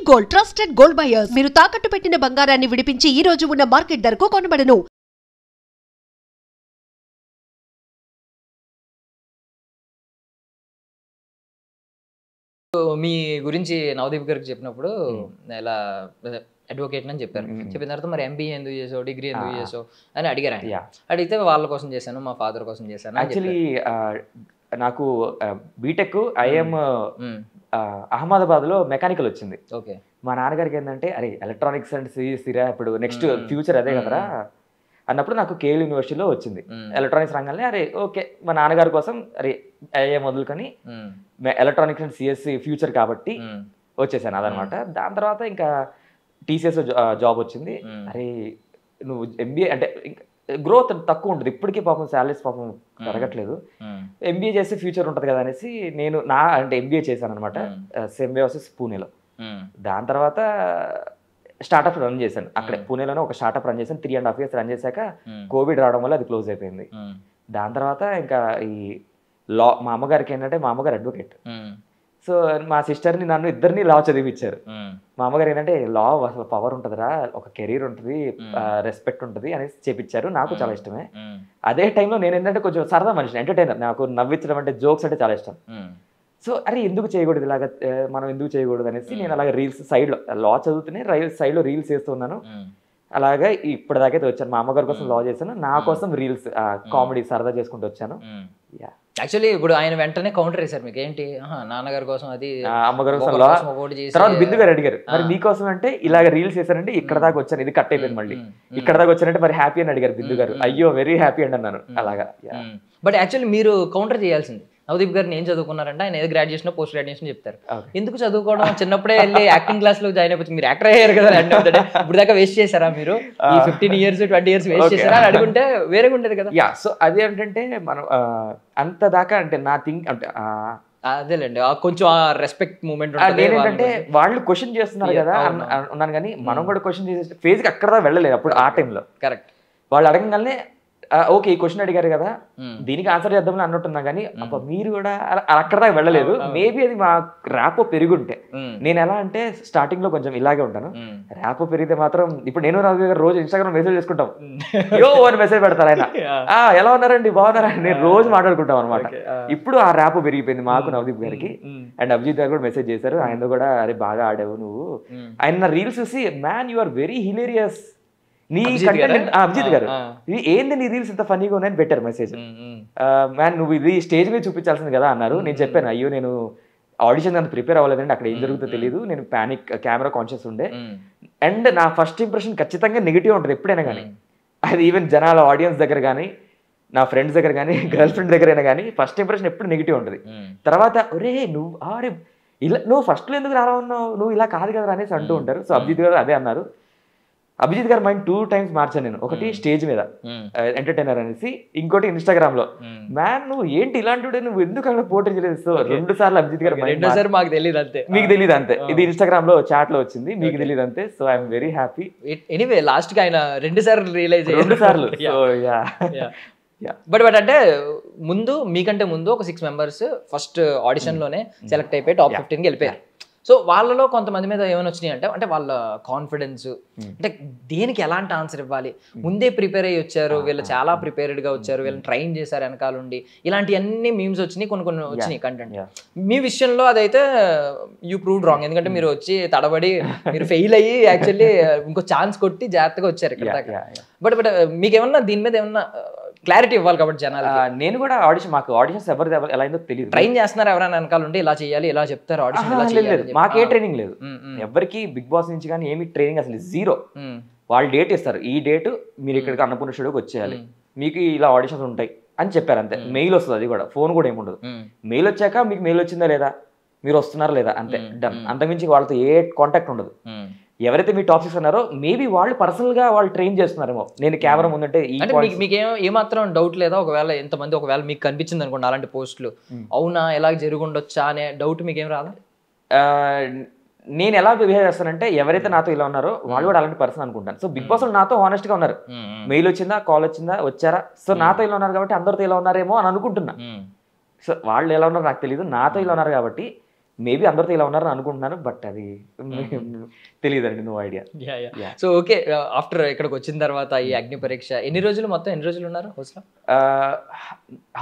Gold trusted gold buyers. మీరు తాకట్టు పెట్టిన బంగారాన్ని విడిపించి ఈ రోజు ఉన్న మార్కెట్ ధరకు కొనబడను. మీ గురించి నవదీప్ గారికి చెప్పినప్పుడు ఇలా అడ్వకేట్ అని చెప్పారు. చెప్పిన తర్వాత మరి ఎంబీఏ ఎందుకు చేసావు, డిగ్రీ ఎందుకు చేసావు అని అడిగారు. అడిగితే వాళ్ళ కోసం చేశాను, మా ఫాదర్ కోసం చేశాను. యాక్చువల్లీ నాకు బీటెక్ ఐఎం అహ్మదాబాద్లో మెకానికల్ వచ్చింది. ఓకే. మా నాన్నగారికి ఏంటంటే అరే ఎలక్ట్రానిక్స్ అండ్ సిరా ఇప్పుడు నెక్స్ట్ ఫ్యూచర్ అదే కదరా అన్నప్పుడు నాకు కేఎల్ యూనివర్సిటీలో వచ్చింది ఎలక్ట్రానిక్స్ రంగంలో. అరే ఓకే మా నాన్నగారి కోసం అరే ఐఎం వదులుకొని ఎలక్ట్రానిక్స్ అండ్ సిఎస్సి ఫ్యూచర్ కాబట్టి వచ్చేసాను అదనమాట. దాని తర్వాత ఇంకా టీసీఎస్ జాబ్ వచ్చింది. అరే నువ్వు ఎంబీఏ అంటే గ్రోత్ తక్కువ ఉంటుంది ఇప్పటికీ, పాపం శాలరీస్ పాపం పెరగట్లేదు, ఎంబీఏ చేస్తే ఫ్యూచర్ ఉంటుంది కదా అనేసి నేను అంటే ఎంబీఏ చేశాను అనమాట సింబయోసిస్ పూణేలో. దాని తర్వాత స్టార్ట్అప్ రన్ చేశాను అక్కడే పూణేలోనే ఒక స్టార్ట్అప్ రన్ చేశాను. 3.5 years రన్ చేశాక కోవిడ్ రావడం వల్ల అది క్లోజ్ అయిపోయింది. దాని తర్వాత ఇంకా ఈ లా మా అమ్మగారికి ఏంటంటే మా అమ్మగారు అడ్వకేట్, సో మా సిస్టర్ని నన్ను ఇద్దరిని లా చదివించారు. మా అమ్మగారు ఏంటంటే లా అసలు పవర్ ఉంటుందిరా, ఒక కెరీర్ ఉంటుంది, రెస్పెక్ట్ ఉంటుంది అనేసి చేపించారు. నాకు చాలా ఇష్టమే. అదే టైంలో నేను ఏంటంటే కొంచెం సరదా మనిషిని, ఎంటర్టైనర్, నాకు నవ్వించడం అంటే జోక్స్ అంటే చాలా ఇష్టం. సో అరే ఎందుకు చేయకూడదు ఇలాగ, మనం ఎందుకు చేయకూడదు అనేసి నేను అలాగే రీల్స్ సైడ్లో లా చదువుతూనే సైడ్లో రీల్స్ చేస్తున్నాను. అలాగే ఇప్పటిదాకైతే వచ్చాను. మా అమ్మగారి కోసం లా చేశాను, నా కోసం రీల్స్ కామెడీ సరదా చేసుకుంటూ వచ్చాను. యాక్చువల్లీ ఇప్పుడు ఆయన వెంటనే కౌంటర్ వేశారు మీకు, ఏంటి నాన్నగారి కోసం అది, అమ్మగారి కోసం లా. తర్వాత బిందు గారు అడిగారు మరి మీకోసం అంటే ఇలాగ రీల్స్ చేశారంటే ఇక్కడ దాకా వచ్చాను, ఇది కట్ అయిపోయింది, మళ్ళీ ఇక్కడ దాకా వచ్చానంటే మరి హ్యాపీ అని అడిగారు బిందు గారు. అయ్యో వెరీ హ్యాపీ అండి అన్నాను అలాగా. బట్ యాక్చువల్లీ మీరు కౌంటర్ చేయాల్సింది. నవదీప్ గారిని ఏం చదువుకున్నారంటే ఆయన ఏదో గ్రాడ్యుయేషన్ పోస్ట్ గ్రాడ్యుయేషన్ చెప్తారు. ఎందుకు చదువుకోవడం, చిన్నప్పుడే వెళ్ళి యాక్టింగ్ క్లాస్ లో జాయిన్ అయిపోతుంది, మీరు యాక్టర్ అయ్యారు కదా అంటే ఇప్పుడు దాకా వేస్ట్ చేశారా మీరు, ఈ 15 years 20 years వేస్ట్ చేశారా అని అడుగుంటే వేరేగా ఉండేది కదా. సో అది ఏంటంటే మనం అంత దాకా అంటే నా థింక్ అంటే అదేలేండి కొంచెం ఆ రెస్పెక్ట్ మూమెంట్ ఏంటంటే వాళ్ళు క్వశ్చన్ చేస్తున్నారు కదా ఉన్నాను, కానీ మనం కూడా క్వశ్చన్ చేసే ఫేజ్కి అక్కడ దాకా వెళ్ళలేదు అప్పుడు ఆ టైంలో. కరెక్ట్. వాళ్ళు అడగగానే ఓకే ఈ క్వశ్చన్ అడిగారు కదా దీనికి ఆన్సర్ చేద్దామని అన్నట్టున్నా, కానీ అబ్బా మీరు కూడా అక్కడ దాకా వెళ్ళలేదు. మేబీ అది మా ర్యాపో పెరుగుంటే, నేను ఎలా అంటే స్టార్టింగ్ లో కొంచెం ఇలాగే ఉంటాను, ర్యాపో పెరిగితే మాత్రం ఇప్పుడు నేను రాజు గారు రోజు ఇన్స్టాగ్రామ్ మెసేజ్ చేసుకుంటాం, యో అని మెసేజ్ పెడతారు ఆయన, ఎలా ఉన్నారండి బాగున్నారా, నేను రోజు మాట్లాడుకుంటాం అనమాట. ఇప్పుడు ఆ ర్యాపో పెరిగిపోయింది మాకు నవదీప్ గారికి. అండ్ అభిజిత్ గారు కూడా మెసేజ్ చేశారు, ఆయన కూడా అరే బాగా ఆడావు నువ్వు. ఆయన రీల్స్ చూసి man you are very hilarious, నీ కంటెంట్ అభిజిత్ గారు ఏంది నీ రీల్స్ ఇంత ఫన్నీగా ఉన్నాయని పెట్టారు మెసేజ్. మ్యాన్ నువ్వు ఇది స్టేజ్ మీద చూపించాల్సింది కదా అన్నారు. నేను చెప్పాను అయ్యో నేను ఆడిషన్ అంత ప్రిపేర్ అవ్వలేదండి, అక్కడ ఏం జరుగుతుందో తెలియదు, నేను పానిక్ కెమెరా కాన్షియస్ ఉండే. అండ్ నా ఫస్ట్ ఇంప్రెషన్ ఖచ్చితంగా నెగిటివ్ ఉంటుంది ఎప్పుడైనా కానీ, అది ఈవెన్ జనాల ఆడియన్స్ దగ్గర కానీ నా ఫ్రెండ్స్ దగ్గర కానీ గర్ల్ ఫ్రెండ్ దగ్గర అయినా కానీ ఫస్ట్ ఇంప్రెషన్ ఎప్పుడు నెగిటివ్ ఉంటుంది. తర్వాత ఒరే నువ్వు అరే ఇలా నువ్వు ఫస్ట్లో ఎందుకు రాలా ఉన్నావు, నువ్వు ఇలా కాదు కదా అనేసి అంటూ ఉంటారు. సో అభిజిత్ గారు అదే అన్నారు. అభిజిత్ గారు మైండ్ 2 times మార్చాను నేను, ఒకటి స్టేజ్ మీద ఎంటర్టైనర్ అనేసి, ఇంకోటి ఇన్స్టాగ్రామ్ లో. మ్యాన్ నువ్వు ఏంటి ఇలాంటి నువ్వు ఎందుకు అక్కడ పోటీ చేయలేదు. సో 2 సార్లు అభిజిత్ గారు మాకు తెలియదు అంతే, మీకు తెలియదు అంతే, ఇది ఇన్స్టాగ్రామ్ లో చాట్ లో వచ్చింది, మీకు తెలియదు అంతే. So I'm very happy. Anyway last కి ఆయన 2 సార్లు రియలైజ్ 2 సార్లు. బట్ అంటే ముందు మీకంటే ముందు ఒక 6 members ఫస్ట్ ఆడిషన్ లోనే సెలెక్ట్ అయిపోయి టాప్ 15కి వెళ్ళిపోయారు. సో వాళ్ళలో కొంతమంది మీద ఏమైనా వచ్చినాయి అంటే వాళ్ళ కాన్ఫిడెన్స్, అంటే దేనికి ఎలాంటి ఆన్సర్ ఇవ్వాలి, ముందే ప్రిపేర్ అయ్యి వచ్చారు, వీళ్ళు చాలా ప్రిపేర్డ్గా వచ్చారు, వీళ్ళని ట్రైన్ చేశారు వెనకాల ఉండి, ఇలాంటివన్నీ మీమ్స్ వచ్చినాయి, కొన్ని వచ్చినాయి కంటెంట్. మీ విషయంలో అదైతే యూ ప్రూవ్డ్ రాంగ్, ఎందుకంటే మీరు వచ్చి తడబడి మీరు ఫెయిల్ అయ్యి యాక్చువల్లీ ఇంకో ఛాన్స్ కొట్టి జాగ్రత్తగా వచ్చారు ఇక్కడ దాకా. బట్ మీకేమన్నా దీని మీద ఏమన్నా క్లారిటీ ఇవ్వాలి కాబట్టి జనాలు. నేను కూడా మాకు ఆడిషన్స్ ఎవరు ఎలా అయిందో తెలియదు, ట్రైన్ చేస్తున్నారు ఎవరైనా వెనకాల ఉంటే ఇలా చేయాలి ఇలా చెప్తారు ఆడిషన్. మాకే ట్రైనింగ్ లేదు ఎవరికి, బిగ్ బాస్ నుంచి కానీ ఏమి ట్రైనింగ్ అసలు జీరో. వాళ్ళు డేట్ ఇస్తారు, ఈ డేట్ మీరు ఇక్కడికి అన్నపూర్ణ స్టూడియోకి వచ్చేయాలి, మీకు ఇలా ఆడిషన్స్ ఉంటాయి అని చెప్పారు అంతే. మెయిల్ వస్తుంది, అది కూడా ఫోన్ కూడా ఏముండదు. మెయిల్ వచ్చాక మీకు మెయిల్ వచ్చిందా లేదా, మీరు వస్తున్నారా లేదా, అంతే డన్. అంతకుమించి వాళ్ళతో ఏ కాంటాక్ట్ ఉండదు. ఎవరైతే మీ టాప్ 6 ఉన్నారో మేబీ వాళ్ళు పర్సనల్ గా వాళ్ళు ట్రైన్ చేస్తున్నారేమో. నేను కెమెరా ముందంటే మీకు ఏమాత్రం డౌట్ లేదా, ఒకవేళ ఎంతమంది ఒకవేళ మీకు కనిపించింది అనుకోండి అలాంటి పోస్టులు, అవునా ఎలా జరుగుండొచ్చా అనే డౌట్ మీకేం రాదా? నేను ఎలా బిహేవ్ చేస్తానంటే ఎవరైతే నాతో ఇలా ఉన్నారో వాళ్ళు కూడా అలాంటి పర్సన్ అనుకుంటాను. సో బిగ్ బాస్ వాళ్ళు నాతో హానెస్ట్ గా ఉన్నారు, మెయిల్ వచ్చిందా కాల్ వచ్చిందా వచ్చారా, సో నాతో ఇలా ఉన్నారు కాబట్టి అందరితో ఇలా ఉన్నారేమో అని అనుకుంటున్నా. సో వాళ్ళు ఎలా ఉన్నారో నాకు తెలియదు, నాతో ఇలా ఉన్నారు కాబట్టి మేబీ అందరితో ఇలా ఉన్నారని అనుకుంటున్నాను, బట్ అది తెలియదండి, no idea. So okay, after ఇక్కడికి వచ్చిన తర్వాత ఈ అగ్ని పరీక్ష ఎన్ని రోజులు ఉన్నారు హౌస్లో?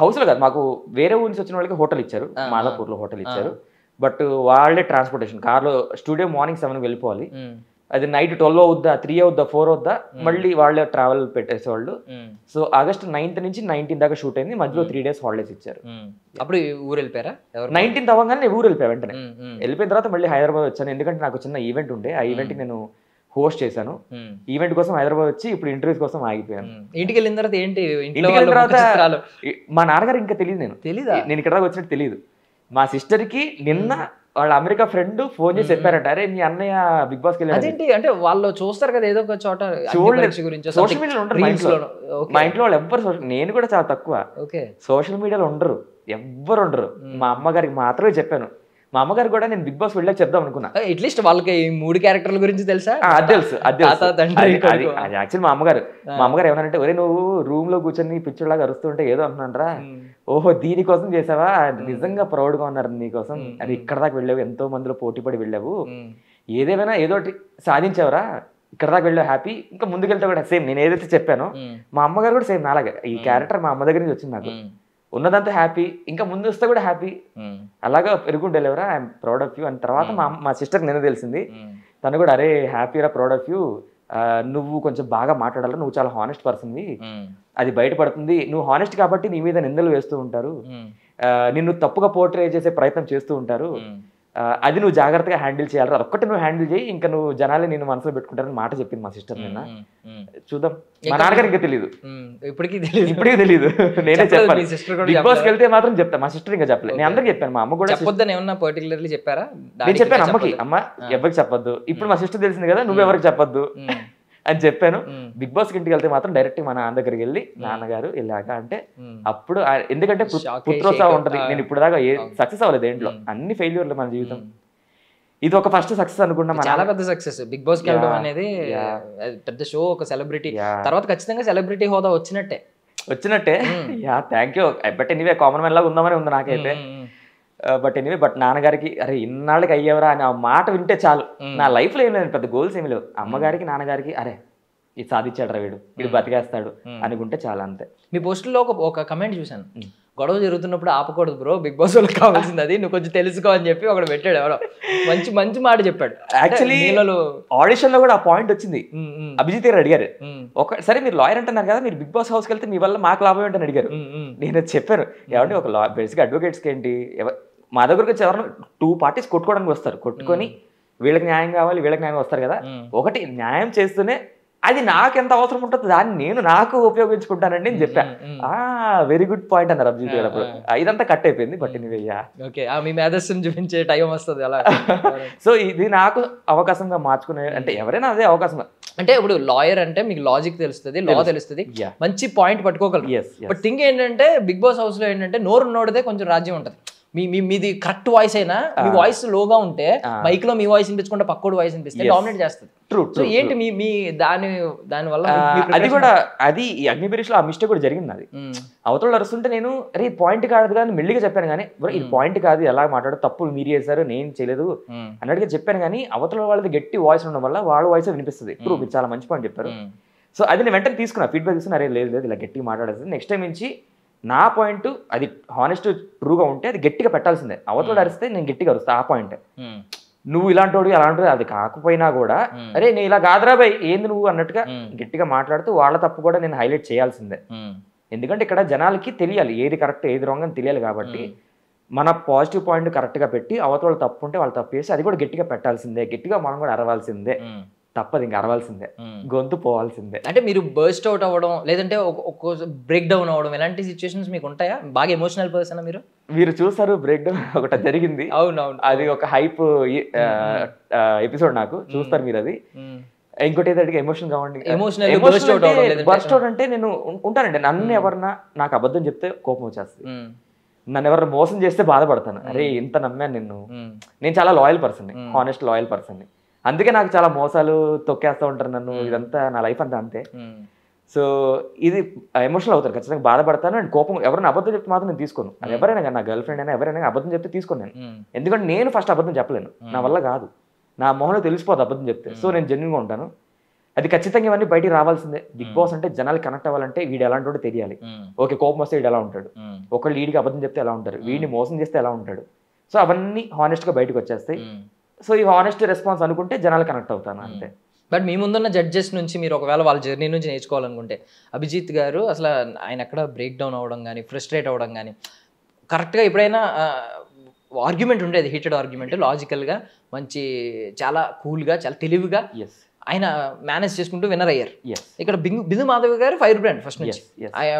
హౌస్లో కాదు, మాకు వేరే ఊరి నుంచి వచ్చిన వాళ్ళకి హోటల్ ఇచ్చారు, మాదాపూర్లో హోటల్ ఇచ్చారు. బట్ వాళ్ళే ట్రాన్స్పోర్టేషన్, కార్లో స్టూడియో మార్నింగ్ 7 వెళ్ళిపోవాలి, అది నైట్ 12 అవుద్దా, 3 అవుద్దా, 4 అవుద్దా, మళ్ళీ వాళ్ళే ట్రావెల్ పెట్టేసేవాళ్ళు. సో ఆగస్ట్ 9th నుంచి 19th దాకా షూట్ అయింది, మధ్యలో 3 days హాలిడేస్ ఇచ్చారు. అప్పుడు ఊరు వెళ్ళిపోయారా? 19th అవ్వగానే నేను ఊరు వెళ్ళిపోయా వెంటనే. వెళ్ళిపోయిన తర్వాత మళ్ళీ హైదరాబాద్ వచ్చాను, ఎందుకంటే నాకు చిన్న ఈవెంట్ ఉండే, ఆ ఈవెంట్కి నేను హోస్ట్ చేశాను. ఈవెంట్ కోసం హైదరాబాద్ వచ్చి ఇప్పుడు ఇంటర్వ్యూస్ కోసం ఆగిపోయాను. ఇంటికి వెళ్ళిన తర్వాత ఏంటి? ఇంటికి వెళ్ళిన తర్వాత మా నాన్నగారు ఇంకా తెలియదు, నేను ఇక్కడ దాకా వచ్చినట్టు తెలియదు. మా సిస్టర్కి నిన్న వాళ్ళ అమెరికా ఫ్రెండ్ ఫోన్ చేసి చెప్పారంట, అరే మీ అన్నయ్య బిగ్ బాస్కి వెళ్ళాడు. అదేంటి అంటే వాళ్ళు చూస్తారు కదా ఏదో ఒక చోట, సోషల్ మీడియాలో ఉండరు మా ఇంట్లో వాళ్ళు ఎవ్వరు. నేను కూడా చాలా తక్కువ సోషల్ మీడియాలో ఉండరు, ఎవ్వరు ఉండరు. మా అమ్మగారికి మాత్రమే చెప్పాను. మా అమ్మగారు కూడా నేను బిగ్ బాస్ వెళ్ళాక చెప్దాం అనుకున్నా. అట్లీస్ట్ వాళ్ళకి 3 క్యారెక్టర్ల గురించి తెలుసా? అది తెలుసు. యాక్చువల్లీ మా అమ్మగారు ఏమన్నారంటే, ఒరే నువ్వు రూమ్ లో కూర్చొని పిచ్చోళ్ళగా అరుస్తుంటే ఏదో అంటున్నారా, ఓహో దీనికోసం చేసావా, నిజంగా ప్రౌడ్ గా ఉన్నారు నీకోసం, అది ఇక్కడ దాకా వెళ్ళావు, ఎంతో మందిలో పోటీ పడి వెళ్ళావు, ఏదేమైనా ఏదోటి సాధించావరా, ఇక్కడ దాకా వెళ్ళావు, హ్యాపీ, ఇంకా ముందుకెళ్తే కూడా సేమ్ నేను ఏదైతే చెప్పానో మా అమ్మగారు కూడా సేమ్ నాలాగే. ఈ క్యారెక్టర్ మా అమ్మ దగ్గర నుంచి వచ్చింది, నాకు ఉన్నదంతా హ్యాపీ, ఇంకా ముందు వస్తే కూడా హ్యాపీ, అలాగా పెరుగుంటే ఎవరా, ఐఎమ్ ప్రౌడ్ ఆఫ్ యూ అని. తర్వాత మా సిస్టర్ నేను తెలిసింది, తను కూడా అరే హ్యాపీరా, ప్రౌడ్ ఆఫ్ యూ, నువ్వు కొంచెం బాగా మాట్లాడాలి, నువ్వు చాలా హానెస్ట్ పర్సన్వి, అది బయటపడుతుంది, నువ్వు హానెస్ట్ కాబట్టి నీ మీద నిందలు వేస్తూ ఉంటారు, నిన్ను తప్పుగా పోర్ట్రే చేసే ప్రయత్నం చేస్తూ ఉంటారు, అది నువ్వు జాగ్రత్తగా హ్యాండిల్ చేయాలి, అదొక్కటి నువ్వు హ్యాండిల్ చేయి, ఇంకా నువ్వు జనాలే నేను మనసులో పెట్టుకుంటారని మాట చెప్పింది మా సిస్టర్ నిన్న. చూద్దాం, మా నాన్నగారు ఇంకా తెలియదు, ఇప్పటికీ తెలియదు, నేనే చెప్పాను. బిగ్ బాస్కి వెళ్తే మాత్రం చెప్తా, మా సిస్టర్ ఇంకా చెప్పలేదు. నేను అందరికి చెప్పాను, మా అమ్మ కూడా పర్టికులర్లీ చెప్పారా? నేను చెప్పాను అమ్మకి, అమ్మ ఎవరికి చెప్పొద్దు, ఇప్పుడు మా సిస్టర్ తెలిసింది కదా, నువ్వు ఎవరికి చెప్పొద్దు అని చెప్పాను. బిగ్ బాస్ ఇంటికి వెళ్తే మాత్రం డైరెక్ట్ మా నాన్న దగ్గరికి వెళ్ళి, నాన్నగారు వెళ్ళాక అంటే అప్పుడు, ఎందుకంటే పుత్రోత్సవం ఉంటది. నేను ఇప్పుడు దాకా సక్సెస్ అవ్వలేదు దేంట్లో, అన్ని ఫెయిల్యూర్లు మన జీవితం, ఇది ఒక ఫస్ట్ సక్సెస్ అనుకున్నా. చాలా పెద్ద సక్సెస్ బిగ్ బాస్ కి వెళ్ళడం అనేది, పెద్ద షో, ఒక సెలబ్రిటీ తర్వాత ఖచ్చితంగా సెలబ్రిటీ హోదా వచ్చినట్టే. Yeah thank you. But anyway common man లాగా ఉందామని ఉంది నాకైతే. బట్ నాన్నగారికి అరే ఇన్నాళ్ళకి అయ్యేవరా అని ఆ మాట వింటే చాలు, నా లైఫ్ లో ఏం లేదు, పెద్ద గోల్స్ ఏమి లేవు. అమ్మగారికి నాన్నగారికి అరే ఇది సాధించాడు రా వీడు బతికేస్తాడు అనుకుంటే చాలా, అంతే. మీ పోస్టుల్లో ఒక కమెంట్ చూశాను, గొడవ జరుగుతున్నప్పుడు ఆపకూడదు బ్రో, బిగ్ బాస్ వాళ్ళకి కావాల్సింది అది, నువ్వు కొంచెం తెలుసుకో అని చెప్పి ఒకడు పెట్టాడు, ఎవరో మంచి మాట చెప్పాడు. యాక్చువల్లీ ఆడిషన్ లో కూడా ఆ పాయింట్ వచ్చింది, అభిజిత్ గారు అడిగారు, సరే మీరు లాయర్ అంటున్నారు కదా, మీరు బిగ్ బాస్ హౌస్కి వెళ్తే మీ వల్ల మాకు లాభం ఏంటని అడిగారు. నేను చెప్పాను, ఏమంటే ఒక బేసిక్ అడ్వకేట్స్కి ఏంటి, మా దగ్గరకు వచ్చి ఎవరైనా 2 parties కొట్టుకోవడానికి వస్తారు, కొట్టుకొని వీళ్ళకి న్యాయం కావాలి వీళ్ళకి న్యాయం వస్తారు కదా, ఒకటి న్యాయం చేస్తూనే అది నాకు ఎంత అవసరం ఉంటుంది దాన్ని నేను నాకు ఉపయోగించుకుంటానండి అని చెప్పా. వెరీ గుడ్ పాయింట్ అన్నారు అభిజిత్ గారు. అప్పుడు ఇదంతా కట్ అయిపోయింది. బట్ మీ మేధస్సును చూపించే టైం వస్తుంది అలా. సో ఇది నాకు అవకాశంగా మార్చుకునే, అంటే ఎవరైనా అదే అవకాశం. అంటే ఇప్పుడు లాయర్ అంటే మీకు లాజిక్ తెలుస్తుంది, లా తెలుస్తుంది, మంచి పాయింట్ పట్టుకోగలరు. బట్ థింగ్ ఏంటంటే బిగ్ బాస్ హౌస్ లో ఏంటంటే నోరుదే కొంచెం రాజ్యం ఉంటుంది. మీది కరెక్ట్ వాయిస్ అయినా మీ వాయిస్ లోగా ఉంటే మైక్ లో మీ వాయిస్ వినిపించుకుంటే పక్కోడు వాయిస్ వినిపిస్తే డామినేట్ చేస్తుంది. సో ఏంటి మీ దాని వల్ల అది కూడా, అది ఈ అగ్ని పరీక్షలో ఆ మిస్టేక్ కూడా జరిగింది. అది అవతల అరుస్తుంటే నేను అరే పాయింట్ కాదు కానీ మెల్లిగా చెప్పాను, కానీ ఇది పాయింట్ కాదు, ఎలా మాట్లాడు, తప్పులు మీరు చేశారు నేను చేయలేదు అన్నట్టుగా చెప్పాను. కానీ అవతల వాళ్ళది గట్టి వాయిస్ ఉండడం వల్ల వాళ్ళ వాయిస్ వినిపిస్తుంది. ఇప్పుడు మీరు చాలా మంచి పాయింట్ చెప్పారు. సో అది నేను వెంటనే తీసుకున్నా, ఫీడ్బ్యాక్ తీసుకున్నా, అరే లేదు ఇలా గట్టిగా మాట్లాడేది, నెక్స్ట్ టైం నుంచి నా పాయింట్ అది హానెస్ట్ ట్రూగా ఉంటే అది గట్టిగా పెట్టాల్సిందే. అవతల అరిస్తే నేను గట్టిగా అరుస్తా ఆ పాయింట్. నువ్వు ఇలాంటి అలాంటిది అది కాకపోయినా కూడా అరే నేను ఇలా కాదురా బై ఏంది నువ్వు అన్నట్టుగా గట్టిగా మాట్లాడుతూ వాళ్ళ తప్పు కూడా నేను హైలైట్ చేయాల్సిందే. ఎందుకంటే ఇక్కడ జనాలకి తెలియాలి ఏది కరెక్ట్ ఏది రాంగ్ అని తెలియాలి. కాబట్టి మన పాజిటివ్ పాయింట్ కరెక్ట్గా పెట్టి అవతల వాళ్ళు తప్పు ఉంటే వాళ్ళు తప్పు చేసి అది కూడా గట్టిగా పెట్టాల్సిందే, గట్టిగా మనం కూడా అరవాల్సిందే, తప్పదు ఇంకా అరవాల్సిందే, గొంతు పోవాల్సిందే. అంటే మీరు బర్స్ట్ అవుట్ అవ్వడం లేదంటే ఒక్కో బ్రేక్ డౌన్ అవ్వడం ఇలాంటి సిచ్యువేషన్స్ మీకు ఉంటాయా? బాగా ఎమోషనల్ పర్సన్ మీరు చూసారు బ్రేక్ డౌన్ ఒకటి జరిగింది. అవునవును, అది ఒక హైప్ ఎపిసోడ్, నాకు చూస్తారు మీరు అది. ఇంకోటి ఏదైతే ఎమోషన్ కావండి, బర్స్ట్ అవుట్ అంటే నేను ఉంటానండి. నన్ను ఎవరన్నా నాకు అబద్ధం చెప్తే కోపం వచ్చేస్తుంది, నన్ను ఎవరైనా మోసం చేస్తే బాధపడతాను. అరే ఇంత నమ్మాను నిన్ను, నేను చాలా loyal person, honest loyal person, అందుకే నాకు చాలా మోసాలు తొక్కేస్తూ ఉంటారు నన్ను. ఇదంతా నా లైఫ్ అంతా అంతే. సో ఇది ఎమోషనల్ అవుతారు, ఖచ్చితంగా బాధపడతాను. అండ్ కోపం ఎవరైనా అబద్ధం చెప్తే మాత్రం నేను తీసుకోను. అది ఎవరైనా కానీ, నా గర్ల్ ఫ్రెండ్ అయినా ఎవరైనా అబద్ధం చెప్తే తీసుకోను నేను. ఎందుకంటే నేను ఫస్ట్ అబద్ధం చెప్పలేను, నా వల్ల కాదు, నా మొహంలో తెలిసిపోదు అబద్ధం చెప్తే. సో నేను జెన్యున్గా ఉంటాను. అది ఖచ్చితంగా ఇవన్నీ బయటికి రావాల్సిందే. బిగ్ బాస్ అంటే జనాలు కనెక్ట్ అవ్వాలంటే వీడు ఎలాంటి వాడో తెలియాలి. ఓకే, కోపం వస్తే వీడు ఎలా ఉంటాడు, ఒకళ్ళు వీడికి అబద్ధం చెప్తే ఎలా ఉంటారు, వీడిని మోసం చేస్తే ఎలా ఉంటాడు. సో అవన్నీ హానెస్ట్గా బయటకు వచ్చేస్తాయి. సో ఈ హానెస్ట్ రెస్పాన్స్ అనుకుంటే జనాలు కనెక్ట్ అవుతాను అంతే. బట్ మీ ముందున్న జడ్జెస్ నుంచి మీరు ఒకవేళ వాళ్ళ జర్నీ నుంచి నేర్చుకోవాలనుకుంటే, అభిజిత్ గారు అసలు ఆయన ఎక్కడ బ్రేక్ డౌన్ అవ్వడం కానీ, ఫ్రస్ట్రేట్ అవ్వడం కానీ, కరెక్ట్గా ఎప్పుడైనా ఆర్గ్యుమెంట్ ఉండేది, హీటెడ్ ఆర్గ్యుమెంట్, లాజికల్గా మంచి చాలా కూల్గా చాలా తెలివిగా ఆయన మేనేజ్ చేసుకుంటూ విన్నర్ అయ్యారు. ఇక్కడ బిందు మాధవ్ గారు ఫైర్ బ్రాండ్ ఫస్ట్ నుంచి,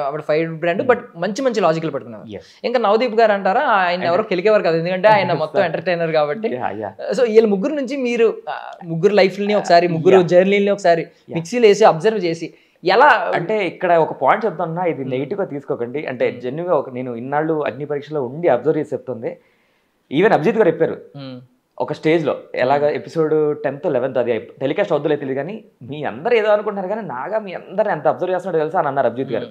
ఆవిడ ఫైర్ బ్రాండ్, బట్ మంచి మంచి లాజికల్ పెడుతున్నారు. ఇంకా నవదీప్ గారు అంటారా, ఆయన ఎవరో కెలికేవారు కదా, ఎందుకంటే ఆయన మొత్తం ఎంటర్టైనర్ కాబట్టి. సో వీళ్ళ ముగ్గురు నుంచి మీరు ముగ్గురు లైఫ్ని ఒకసారి, ముగ్గురు జర్నీని ఒకసారి మిక్సీలో వేసి అబ్జర్వ్ చేసి ఎలా అంటే, ఇక్కడ ఒక పాయింట్ చెప్తున్నా, ఇది నెగిటివ్గా తీసుకోకండి. అంటే జెన్యున్గా నేను ఇన్నాళ్ళు అగ్ని పరీక్షలో ఉండి అబ్జర్వ్ చేసి చెప్తుంది. ఈవెన్ అభిజిత్ గారు చెప్పారు ఒక స్టేజ్లో, ఎలాగ ఎపిసోడ్ 10th 11th అది టెలికాస్ట్ వద్దులే తెలియదు కానీ, మీ అందరూ ఏదో అనుకుంటున్నారు కానీ నాగా మీ అందరూ ఎంత అబ్జర్వ్ చేస్తున్నాడో తెలుసా అని అన్నారు అభిజిత్ గారు.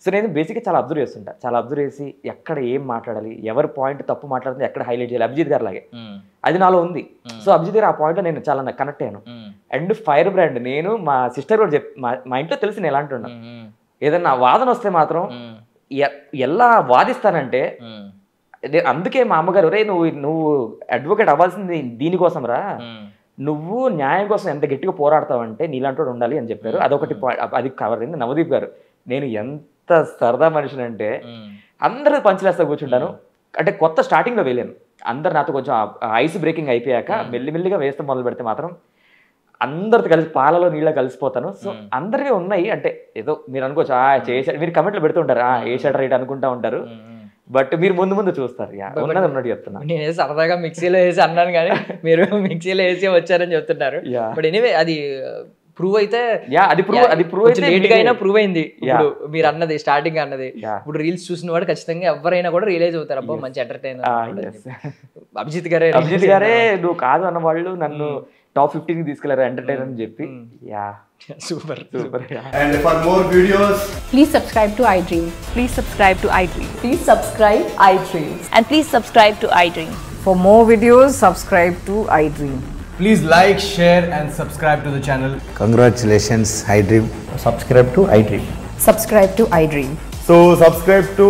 సో నేను బేసిక్గా చాలా అబ్జర్వ్ చేస్తుంటా, చాలా అబ్జర్వ్ చేసి ఎక్కడ ఏం మాట్లాడాలి, ఎవరి పాయింట్ తప్పు మాట్లాడుతుంది, ఎక్కడ హైలైట్ చేయాలి, అభిజిత్ గారు లాగే అది నాలో ఉంది. సో అభిజిత్ గారు ఆ పాయింట్లో నేను చాలా కనెక్ట్ అయ్యాను. అండ్ ఫైర్ బ్రాండ్ నేను మా సిస్టర్ కూడా మా ఇంట్లో తెలిసి నేను ఎలా అంటున్నాను, ఏదన్నా వాదన వస్తే మాత్రం ఎలా వాదిస్తానంటే, అందుకే మా అమ్మగారు, రే నువ్వు అడ్వకేట్ అవ్వాల్సింది దీనికోసం రా, నువ్వు న్యాయం కోసం ఎంత గట్టిగా పోరాడతావంటే నీలాంటి ఉండాలి అని చెప్పారు. అదొకటి అది కవర్ అయింది. నవదీప్ గారు, నేను ఎంత సరదా మనిషిని అంటే అందరూ పంచలేస్తా కూర్చుంటాను. అంటే కొత్త స్టార్టింగ్లో వెళ్ళాను, అందరు నాతో కొంచెం ఐస్ బ్రేకింగ్ అయిపోయాక మెల్లిమెల్లిగా వేస్తే మొదలు పెడితే మాత్రం అందరితో కలిసి పాలలో నీళ్ళ కలిసిపోతాను. సో అందరివి ఉన్నాయి. అంటే ఏదో మీరు అనుకోవచ్చు చేసాడు, మీరు కమెంట్లు పెడుతుంటారు వేసాడు రైట్ అనుకుంటా ఉంటారు, బట్ మీరు ముందు ముందు చూస్తారు. ఉన్నది ఉన్నట్టు చెప్తున్నా. నేను సరదాగా మిక్సీలో వేసి అన్నాను కానీ మీరు మిక్సీలో వేసి వచ్చారని చెప్తున్నారు. బట్ ఎనీవే అది ప్రూవ్ అయితే, అది ప్రూవ్ అయితే లేట్గా అయినా ప్రూవ్ అయింది. ఇప్పుడు మీరు అన్నది స్టార్టింగ్ అన్నది, ఇప్పుడు రీల్స్ చూసిన వాడు ఖచ్చితంగా ఎవరైనా కూడా రియలైజ్ అవుతారు, అబ్బా మంచి ఎంటర్టైనర్. అభిజిత్ గారే నువ్వు కాదు అన్న వాళ్ళు నన్ను టాప్ 15 తీసుకెళ్లారు ఎంటర్టైనర్ అని చెప్పి. Super. And for more videos, please subscribe to iDream. Please subscribe to iDream. Please subscribe iDream. And please subscribe to iDream. For more videos, subscribe to iDream. please like, share and subscribe to the channel. Congratulations, iDream. Subscribe to iDream. Subscribe to iDream. So subscribe to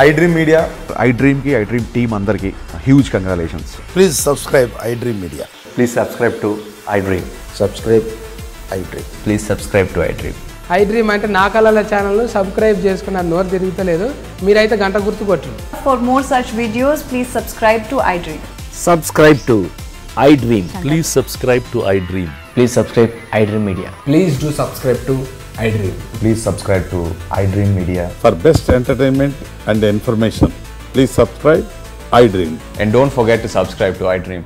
iDream Media. iDream ki iDream team andarki huge congratulations. Please subscribe iDream Media. Please subscribe to iDream. Subscribe iDream. Please subscribe to iDream. iDream అంటే నా కళల channel subscribe చేసుకున్న నోరు తిరుగుతలేదు, మీరైతే గంట గుర్తు కొట్టండి. For more such videos, please subscribe to iDream. Subscribe to iDream. Please subscribe to iDream. Please subscribe iDream Media. Please do subscribe to iDream. Please subscribe to iDream Media. For best entertainment and information, please subscribe iDream. And don't forget to subscribe to iDream.